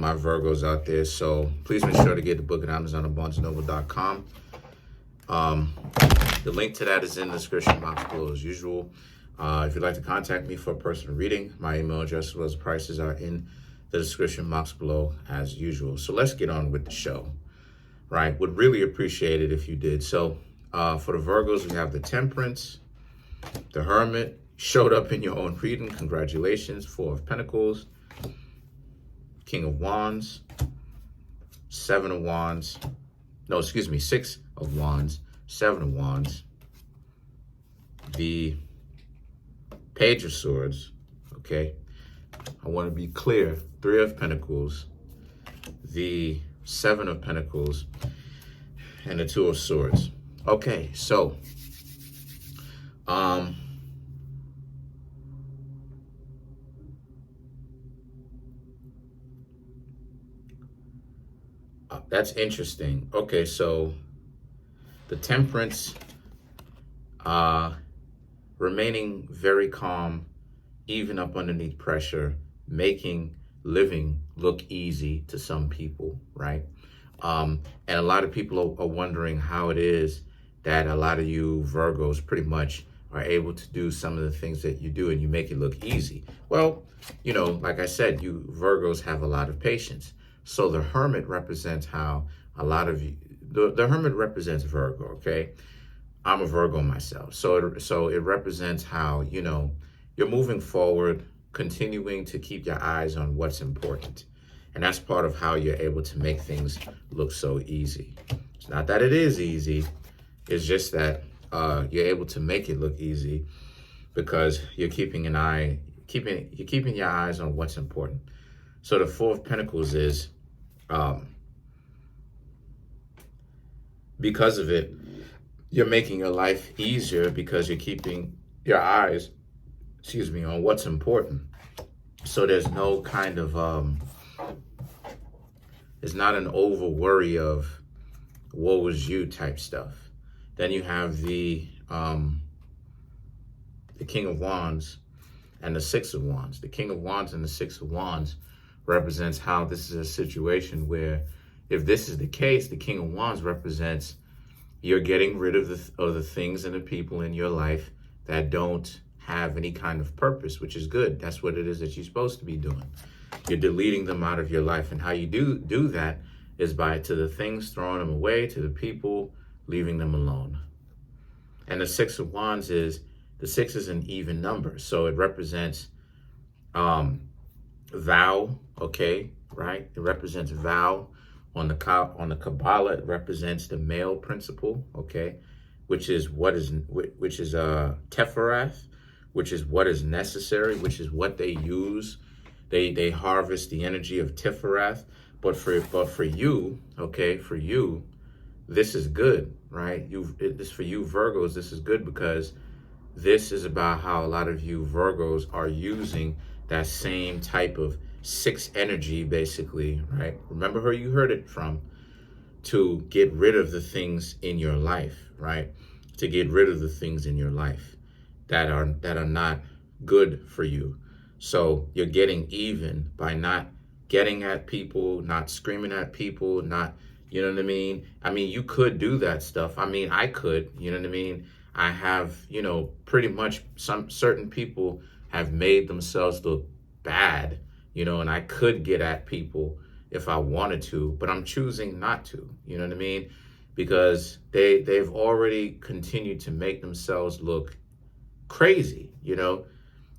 my Virgos out there. So please make sure to get the book at Amazon or BarnesandNoble.com. The link to that is in the description box below as usual. If you'd like to contact me for a personal reading, my email address as well as prices are in the description box below as usual. So let's get on with the show, right? Would really appreciate it if you did. So for the Virgos, we have the Temperance, the Hermit. Showed up in your own reading. Congratulations. Four of Pentacles, King of Wands, Seven of Wands. No, excuse me, Six of Wands, Seven of Wands, the Page of Swords, okay? I want to be clear. Three of Pentacles, the Seven of Pentacles, and the Two of Swords. Okay, so, that's interesting. Okay, so the Temperance, remaining very calm, even up underneath pressure, making living look easy to some people, right? And a lot of people are wondering how it is that a lot of you Virgos pretty much are able to do some of the things that you do and you make it look easy. Well, you know, like I said, you Virgos have a lot of patience. So the Hermit represents how a lot of you, the Hermit represents Virgo, okay? I'm a Virgo myself. So it represents how, you know, you're moving forward, continuing to keep your eyes on what's important. And that's part of how you're able to make things look so easy. It's not that it is easy. It's just that you're able to make it look easy because you're keeping your eyes on what's important. So the Four of Pentacles is, because of it, you're making your life easier because you're keeping your eyes, on what's important. So there's no kind of, it's not an over worry of woe is you type stuff. Then you have the King of Wands and the Six of Wands. The King of Wands and the Six of Wands represents how this is a situation where, if this is the case, the King of Wands represents you're getting rid of the things and the people in your life that don't have any kind of purpose, which is good. That's what it is that you're supposed to be doing. You're deleting them out of your life. And how you do that is by, to the things, throwing them away, to the people, leaving them alone. And the Six of Wands is, the six is an even number. So it represents vow, okay, right? It represents vow. On the Kabbalah, it represents the male principle, okay, which is Teferath, which is what is necessary, which is what they use. They harvest the energy of Teferath. But for you, okay, for you, this is good, right? This for you Virgos, this is good because this is about how a lot of you Virgos are using that same type of six energy, basically, right? Remember who you heard it from, to get rid of the things in your life, right? To get rid of the things in your life that are not good for you. So you're getting even by not getting at people, not screaming at people, not, you know what I mean? I mean, you could do that stuff. I mean, I could, you know what I mean? I have, you know, pretty much some certain people have made themselves look bad, you know, and I could get at people if I wanted to, but I'm choosing not to, you know what I mean? Because they've already continued to make themselves look crazy, you know?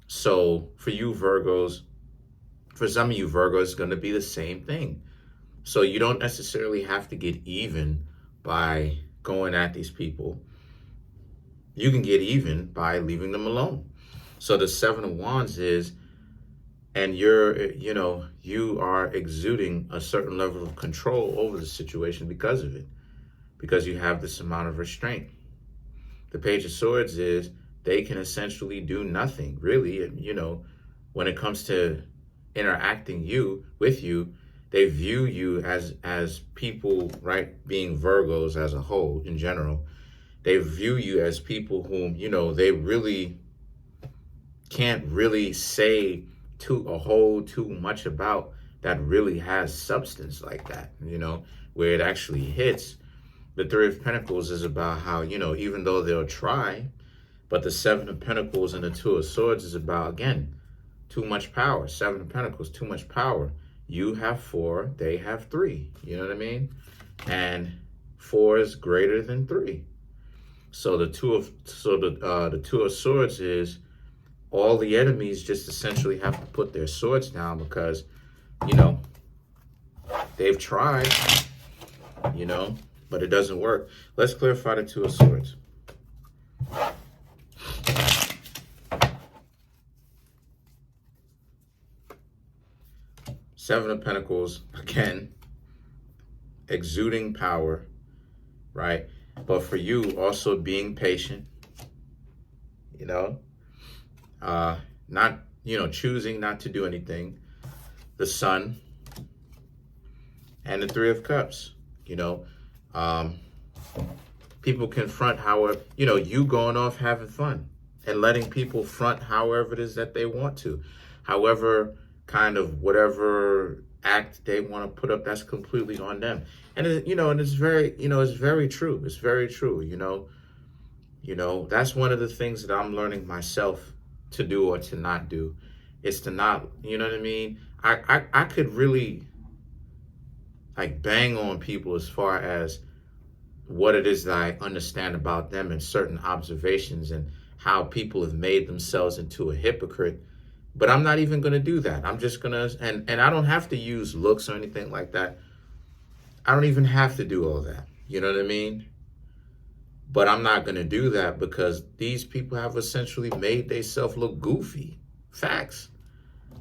So for you Virgos, for some of you Virgos, it's going to be the same thing. So you don't necessarily have to get even by going at these people. You can get even by leaving them alone. So the Seven of Wands is, and you are exuding a certain level of control over the situation because of it, because you have this amount of restraint. The Page of Swords is, they can essentially do nothing, really, you know, when it comes to interacting with you. They view you as people, right, being Virgos as a whole in general. They view you as people whom, you know, they really can't really say too much about that really has substance like that, you know, where it actually hits. The Three of Pentacles is about how, you know, even though they'll try, but the Seven of Pentacles and the Two of Swords is about, again, too much power. Seven of Pentacles, too much power. You have 4, they have 3. You know what I mean? And 4 is greater than 3. So the Two of Swords is all the enemies just essentially have to put their swords down because, you know, they've tried, you know, but it doesn't work. Let's clarify the Two of Swords. Seven of Pentacles, again, exuding power, right? But for you, also being patient, you know, not, you know, choosing not to do anything. The Sun and the Three of Cups, you know, people confront however, you know, you going off having fun and letting people front however it is that they want to, however kind of whatever act they want to put up, that's completely on them. And it, you know, and it's very, you know, it's very true. It's very true. You know, that's one of the things that I'm learning myself to do or to not do, is to not, you know what I mean? I could really like bang on people as far as what it is that I understand about them and certain observations and how people have made themselves into a hypocrite. But I'm not even going to do that. I'm just going to, and I don't have to use looks or anything like that. I don't even have to do all that. You know what I mean? But I'm not going to do that because these people have essentially made themselves look goofy. Facts.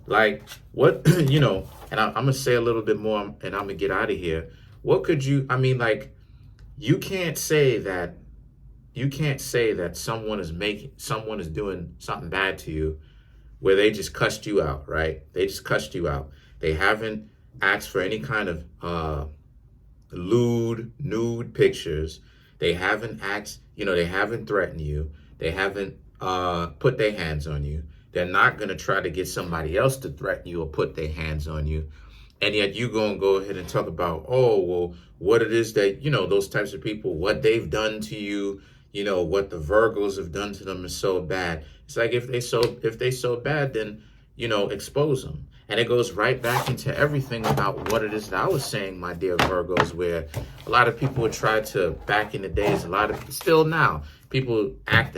Like, what, you know, and I'm going to say a little bit more and I'm going to get out of here. What could you, I mean, like, you can't say that someone is doing something bad to you where they just cussed you out, right? They just cussed you out. They haven't asked for any kind of lewd, nude pictures. They haven't asked, you know, they haven't threatened you. They haven't put their hands on you. They're not going to try to get somebody else to threaten you or put their hands on you. And yet you going to go ahead and talk about, oh, well, what it is that, you know, those types of people, what they've done to you, you know, what the Virgos have done to them is so bad. It's like if they so bad, then, you know, expose them. And it goes right back into everything about what it is that I was saying, my dear Virgos, where a lot of people would try to, back in the days, still now, people act